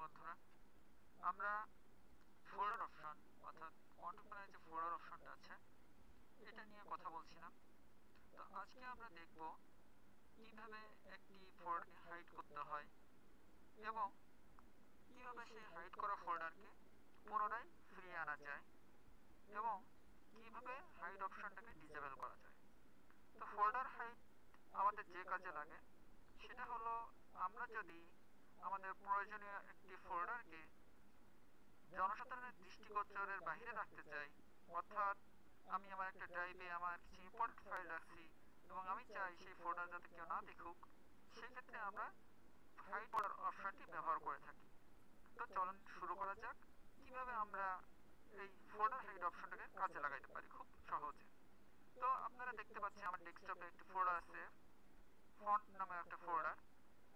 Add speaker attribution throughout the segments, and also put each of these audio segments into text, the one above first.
Speaker 1: বন্ধুরা, আমরা folder option অর্থাৎ কন্ট্রোল যে ফোল্ডার অপশনটা আছে এটা নিয়ে কথা বলছিলাম। তো আজকে আমরা দেখব কিভাবে একটি ফোল্ডারকে হাইড করতে হয় এবং কিভাবে সেই হাইড করা ফোল্ডারকে পুনরায় ফিরিয়ে আনা যায় এবং কিভাবে হাইড অপশনটাকে ডিসেবল করা যায়। তো ফোল্ডার হাইড আমাদের যে কাজে লাগে সেটা হলো, আমরা যদি আমাদের প্রয়োজনীয় একটি ফোল্ডারকে জনসাধারণের দৃষ্টিগোচরের বাইরে রাখতে চাই, অর্থাৎ আমি আমার একটা ড্রাইভে আমার কিছু ইম্পর্টেন্ট ফাইল রাখছি এবং আমি চাই সেই ফোল্ডার যাতে কেউ না দেখুক, সেক্ষেত্রে আমরা হাইড ফোল্ডার অপশনটি ব্যবহার করে থাকি। তো চলুন শুরু করা যাক কিভাবে আমরা এই ফোল্ডার হাইড অপশনটাকে কাজে লাগাইতে পারি খুব সহজে। তো আপনারা দেখতে পাচ্ছেন আমার ডেস্কটপে একটি ফোল্ডার আছে, ফন্ট নামে একটা ফোল্ডার।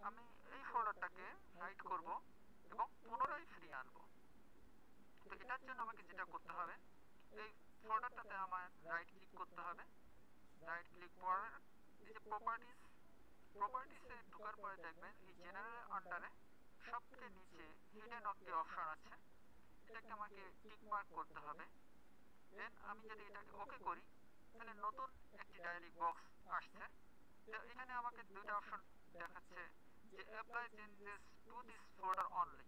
Speaker 1: আমি এই ফোল্ডারটাকে হাইড করব এবং পুনরায় ফিরিয়ে আনবো। তো এটার জন্য আমাকে যেটা করতে হবে, এই ফোল্ডারটাতে আমার রাইট ক্লিক করতে হবে। রাইট ক্লিক করার এই যে প্রপার্টিসে ঢোকার পরে দেখবেন এই জেনারেল আন্ডারে সবথেকে নিচে হিডেন একটি অপশন আছে, এটাকে আমাকে টিক মার্ক করতে হবে। দেন আমি যদি এটাকে ওকে করি তাহলে নতুন একটি ডায়ালগ বক্স আসছে। তো এখানে আমাকে দুইটা অপশন দেখাচ্ছে যে apply changes to this folder only,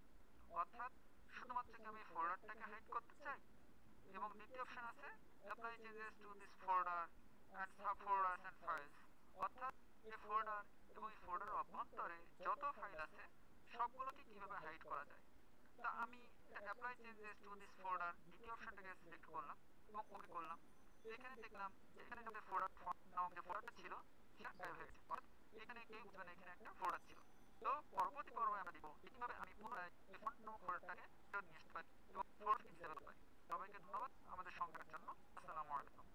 Speaker 1: অর্থাৎ শুধুমাত্র কি আমি ফোল্ডারটাকে হাইড করতে চাই, এবং দ্বিতীয় অপশন আছে apply changes to this folder and sub folders and files, অর্থাৎ এই ফোল্ডার এবং এই ফোল্ডারের অভ্যন্তরে যত ফাইল আছে সবগুলোকে কিভাবে হাইড করা যায়। তা আমি apply changes to this folder দ্বিতীয় অপশনটাকে সিলেক্ট করলাম এবং ওকে করলাম। তো এখানে দেখলাম যে এখানে যে ফোল্ডার নামক যে ফোল্ডারটা ছিল সেটা গায়েব হয়ে গেছে, অর্থাৎ এখানে কেউ বুঝবে না এখানে একটা ফোল্ডার ছিল। তো পরবর্তী পর্বে আমরা দেখব কিভাবে আমি পুনরায় এই ফন্ট নামক ফোল্ডারটাকে ফেরত নিয়ে আসতে পারি এবং ফোল্ডারকে ডিসেবল করতে পারি। সবাইকে ধন্যবাদ আমাদের সঙ্গের জন্য। আসসালামু আলাইকুম।